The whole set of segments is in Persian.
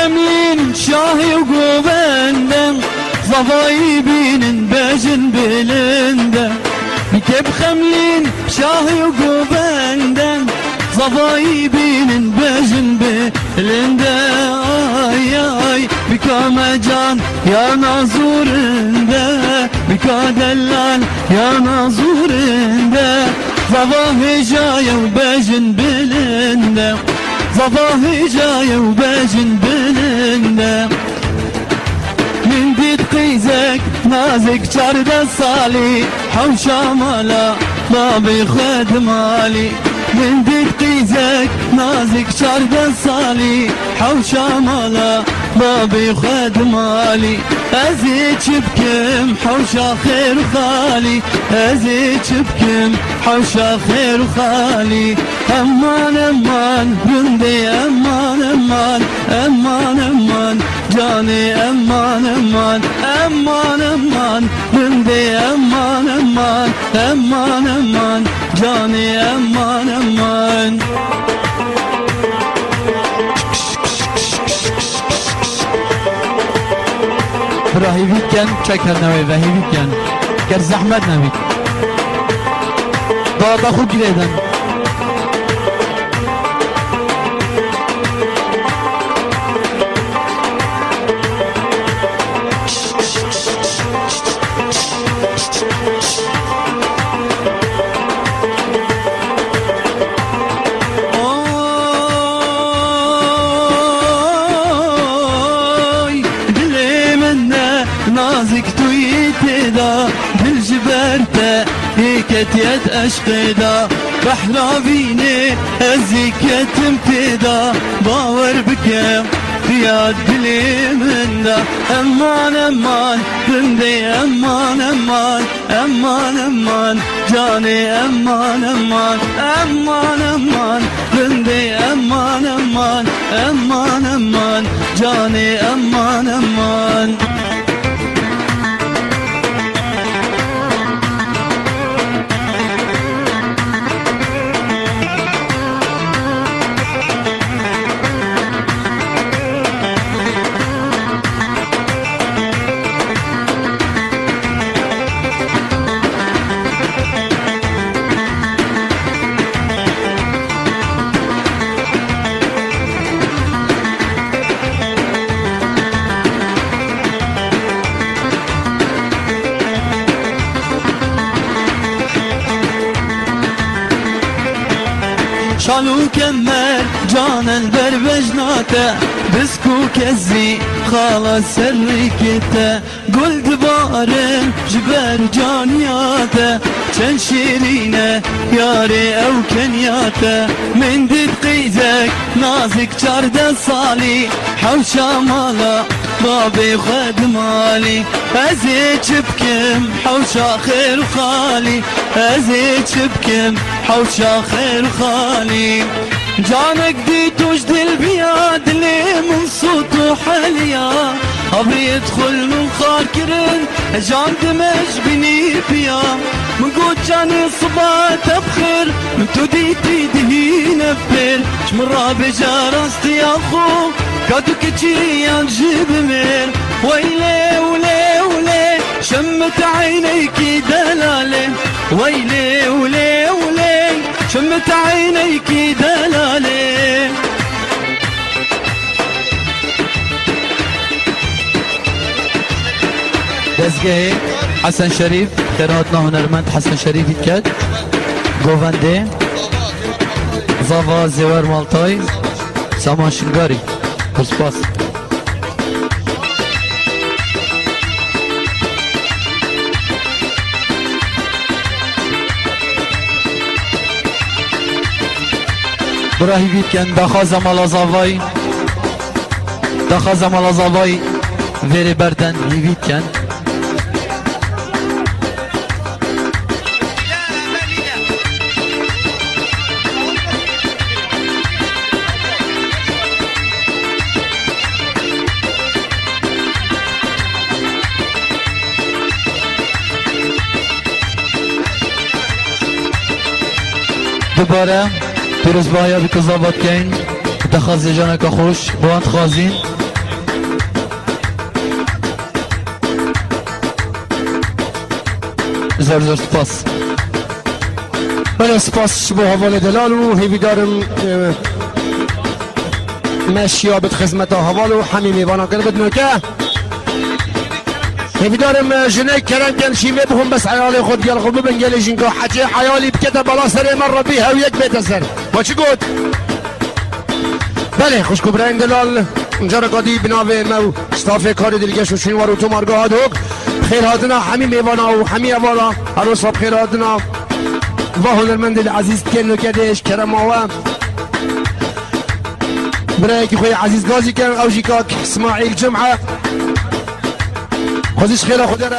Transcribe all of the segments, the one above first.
خملين شاهي وقوبنده زفاي بينن بجن بلنده بكب خملين شاهي وقوبنده زفاي بينن بجن بلنده آي آي بكا مجان يا نازورنده بكا دلال يا نازورنده زفاي جاي وبجن بلنده زفاي جاي وبجن بلنده من ديد قيزك نازك شرد صالي حوشا مالا بابي خد مالي من ديد قيزك نازك شرد صالي حوشا مالا بابي خد مالي ازيد شبكم حوشا خير خالي ازيد شبكم حوشا خير خالي امان امان بندي امان امان امان امان جاني امان امان امان امان بندي امان امان امان امان جاني امان امان براهي بيتكن شكر نوي وهي بيتكن كر زحمت نوي دادا خود جريدن نازك تويتدا بالجبرتا هيكت يد اشقدا بحرابيني ازيك يتمتدا باور بكم رياض بلي من دا امان امان بندي امان امان امان امان جاني امان امان امان امان بندي امان امان امان امان جاني امان امان شالو كمل جانا البربجناته بسكو كزي خالص سركته قل دبارن جبر جانياته كان شيرينه ياري او كنياته من دد قيزك نازك شرد صالي حوشا مالا بابي خد مالي ازيد شبكم حوشا خير خالي ازيد شبكم حوشا خير خالي جانك دي تجد البياد لي من صوت حليا ابي يدخل من خاكرن جان دمج بني بيا من قد جاني صبات ابخر من تديتي دهين بير شمرا بجارستي يا خو كادو كتشي جيب مير ويلي ولي ولي شمت عينيكي دلالي ويلي ولي ولي شمت عينيكي دلالي دزگاه حسن شریف خیراتنا هنرمند حسن شریف کرد گوونده زاوا زیور مالتای سامان شنگاری پرسپاس براهی بید کن دخواز مالازاوای دخواز مالازاوای ویری بردن بید کن دوباره پیروز بایا بی کزابات کن دخواز جانک خوش باند خوازین زور زور سپاس. بله سپاس با حوال دلال و هیوی دارم مشیابت خدمت حوال و همین میوانا قلبت نوکه هیوی دارم جنه کرم کن شیمه بهم بس عیال خود گل خود ببن گل جنگا حجه حیالی بکته بلا سر مر بيها ويك بيت سر ما چی گفت بله خوش کبرین دلال اونجا قادی بناوه مو استاف کار دیگه شوشین وارو تو مارگاه دوک خیر هاتنا همین میوانا و همین اوالا هر صاحب خیر هاتنا و هنرمند العزیز کنو کدش کرم آوا برای که خوی عزیز گازی کن او جیکاک اسماعیل جمعه خودش خیلی خود را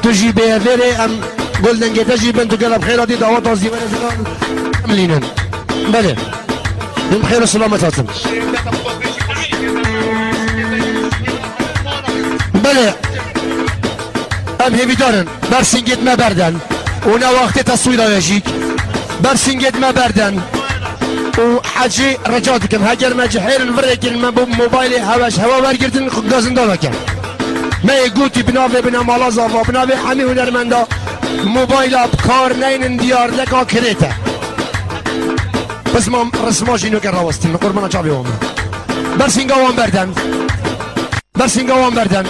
تجی به ویره ام گلدن گه تجی بن تو قلب خیراتی دعوات آزی و رزگان ملینن بله بیم خیر و سلامت هاتم بله ام هیوی دارن برسینگت ما بردن اونا وقت تصویر آیشیک برسینگت ما بردن و حاجی رجا دکم هگر ما جحیرن ورکن من بو موبایل هواش هوا برگردن گازنده بکن ما گوتی بناوه بنا مالا زاوا بناوه همی هنرمندا موبایل کار نینن دیار لکا کریته بس ما رسماجینو که راوستیم قربانا چاوی هم برسینگا وان بردن برسینگا وان بردن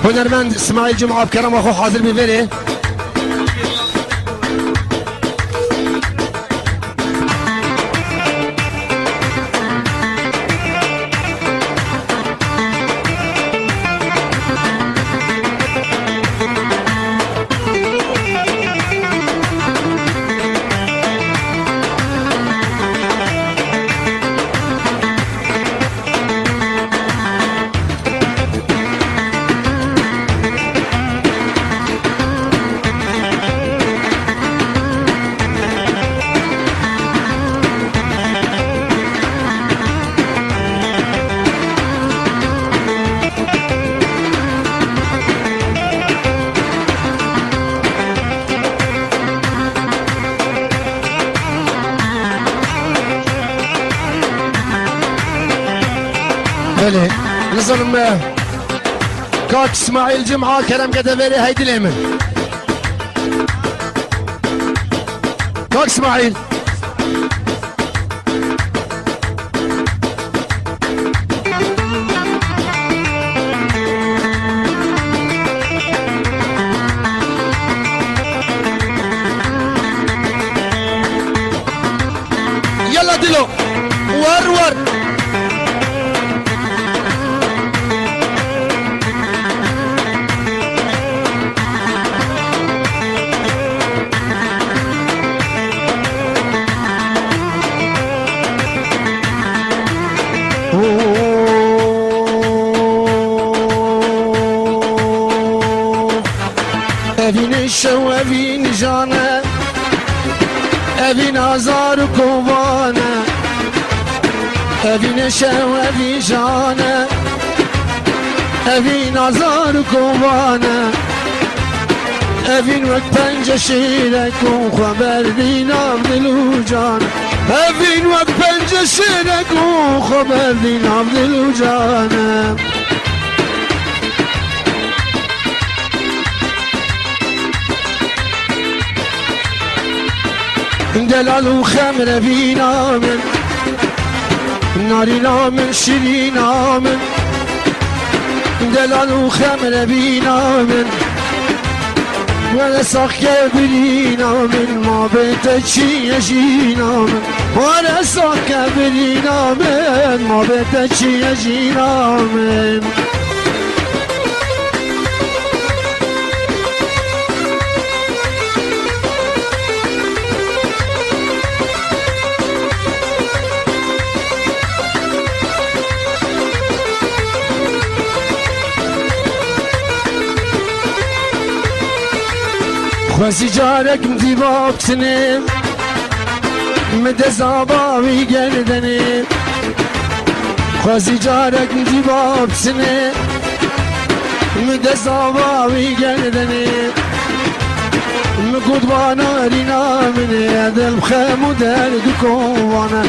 هنرمند اسماعیل جمعه بکرم اخو حاضر بیوره بله نظرم كاك اسماعيل جمعة كلام كتبالي هيدي اليمن كاك اسماعيل يلا دلو ور evin şev evin jane evin azar kovane evin şev evin jane evin azar kovane evin vek pence şirek u haber dinam dilu can evin vek pence şirek u haber dinam dilu canım دلال و خمر بینا من نارینا من شیرینا من دلال و خمر بینا من ولا ساخه برینا من ما بیت چی یجینا من ولا ساخه برینا من ما بیت چی یجینا من خوزی جارک مدیباب سنیم مده زاباوی گردنیم خوزی جارک مدیباب سنیم مده زاباوی گردنیم مگود بانا رینا منه دل بخم و درد کوانا